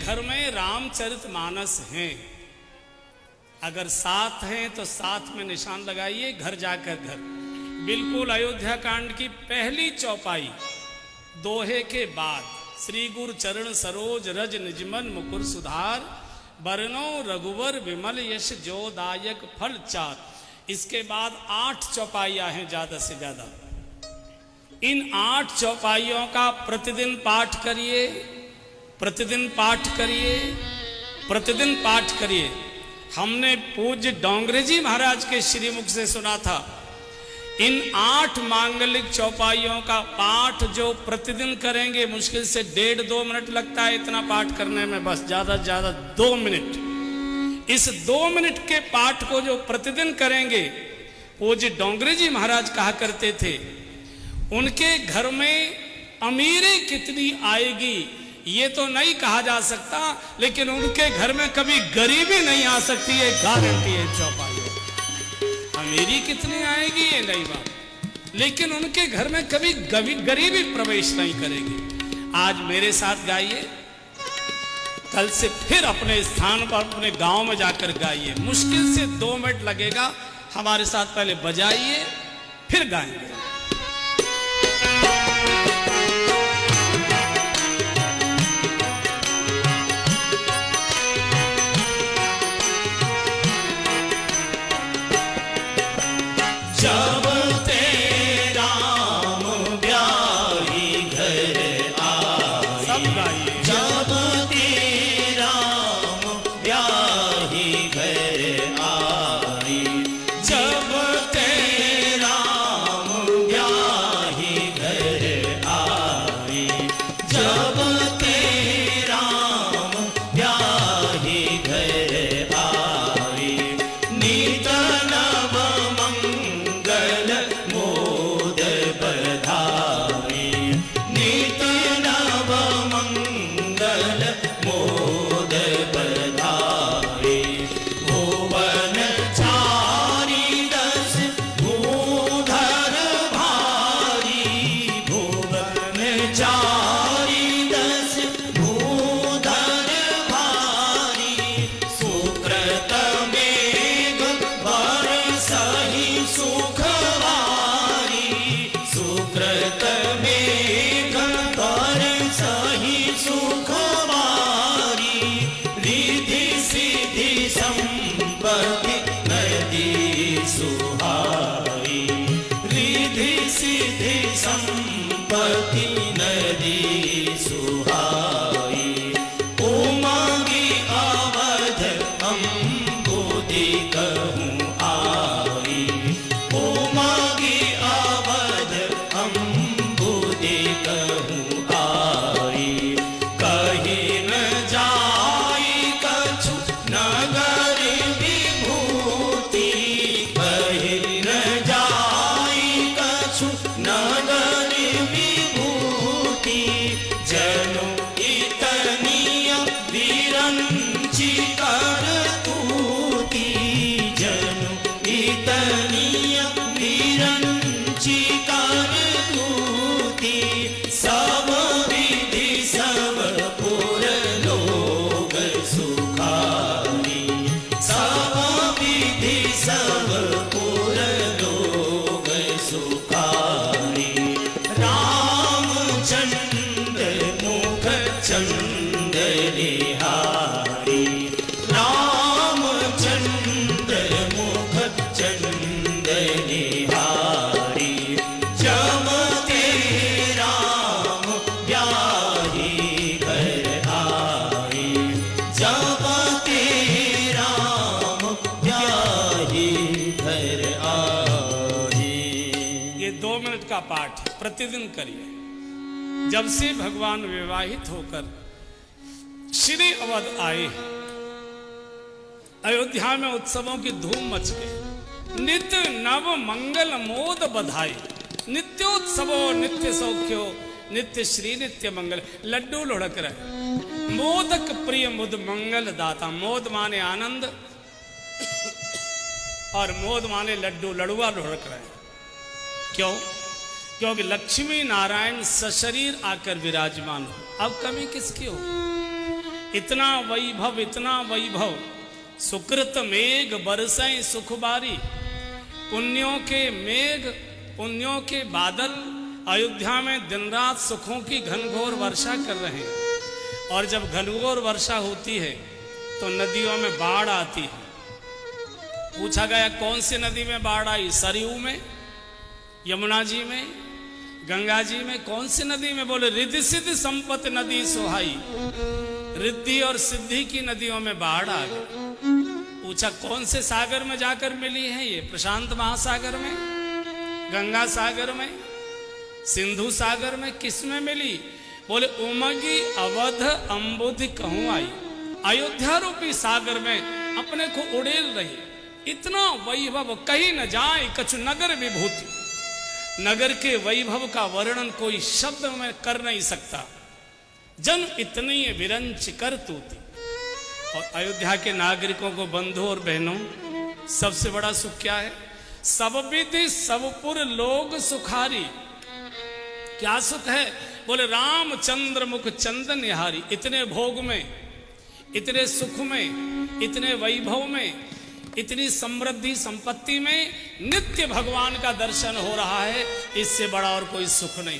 घर में रामचरितमानस हैं, अगर साथ हैं तो साथ में निशान लगाइए, घर जाकर घर। बिल्कुल अयोध्या कांड की पहली चौपाई दोहे के बाद, श्री गुरु चरण सरोज रज निजमन मुकुर सुधार, बरनो रघुवर विमल यश जोदायक फल चार। इसके बाद 8 चौपाइयां हैं ज्यादा से ज्यादा। इन 8 चौपाइयों का प्रतिदिन पाठ करिए, प्रतिदिन पाठ करिए, प्रतिदिन पाठ करिए। हमने पूज्य डोंगरे जी महाराज के श्रीमुख से सुना था, इन 8 मांगलिक चौपाइयों का पाठ जो प्रतिदिन करेंगे, मुश्किल से 1.5-2 मिनट लगता है इतना पाठ करने में, बस ज्यादा से ज्यादा 2 मिनट। इस 2 मिनट के पाठ को जो प्रतिदिन करेंगे, पूज्य डोंगरे जी महाराज कहा करते थे, उनके घर में अमीरी कितनी आएगी ये तो नहीं कहा जा सकता, लेकिन उनके घर में कभी गरीबी नहीं आ सकती है, गारंटी है चौपाई। अमीरी कितनी आएगी ये नई बात, लेकिन उनके घर में कभी गरीबी प्रवेश नहीं करेगी। आज मेरे साथ गाइए, कल से फिर अपने स्थान पर अपने गांव में जाकर गाइए। मुश्किल से 2 मिनट लगेगा, हमारे साथ पहले बजाइए फिर गाएंगे। संपत्ति नदी सुहाई, उमंगी अवध अम्बुदी कहूँ आई, उमंगी अवध अम्बुदी कहूँ आई। कहीं न जाई कछु नगर विभूति, कहीं न जाई कछु नगर जनु इतनिया विरंची कर तूती, जनु इतनिया विरंची कर तूती। सब विधि सब पुर लोग सुखारी, सब विधि सब पुर लोग सुखारी। चंद्र निहारी, रामचंद्र मुख चंद्र निहारी। जमते राम ब्याही घर आई, जमते राम ब्याही घर आई। ये 2 मिनट का पाठ प्रतिदिन करिए। जब से भगवान विवाहित होकर श्री अवध आए, अयोध्या में उत्सवों की धूम मच गई। नित्य नव मंगल मोद बधाई, नित्योत्सवो नित्य सौख्यो, नित्य श्री नित्य मंगल। लड्डू लुढ़क रहे, मोदक प्रिय मुद मंगल दाता। मोद माने आनंद और मोद माने लड्डू, लड़ुआ लुढ़क रहे। क्यों? क्योंकि लक्ष्मी नारायण सशरीर आकर विराजमान हो। अब कमी किसकी हो? इतना वैभव, सुकृत मेघ बरसें सुख बारी। पुण्यों के मेघ, पुण्यों के बादल अयोध्या में दिन रात सुखों की घनघोर वर्षा कर रहे हैं। और जब घनघोर वर्षा होती है तो नदियों में बाढ़ आती है। पूछा गया कौन सी नदी में बाढ़ आई? सरयू में, यमुना जी में, गंगा जी में, कौन सी नदी में? बोले रिद्धि सिद्धि संपत्ति नदी सुहाई। रिद्धि और सिद्धि की नदियों में बाढ़ आ गई। पूछा कौन से सागर में जाकर मिली है ये? प्रशांत महासागर में, गंगा सागर में, सिंधु सागर में, किस में मिली? बोले उमगी अवध अम्बुधि कहूं आई। अयोध्या रूपी सागर में अपने को उड़ेल रही। इतना वैभव कहीं न जाए कछु नगर विभूति। नगर के वैभव का वर्णन कोई शब्द में कर नहीं सकता। जन इतनी विरंच कर तूती। और अयोध्या के नागरिकों को, बंधु और बहनों, सबसे बड़ा सुख क्या है? सब विधि सबपुर लोग सुखारी। क्या सुख है? बोले रामचंद्र मुख चंदन निहारी। इतने भोग में, इतने सुख में, इतने वैभव में, इतनी समृद्धि संपत्ति में नित्य भगवान का दर्शन हो रहा है। इससे बड़ा और कोई सुख नहीं।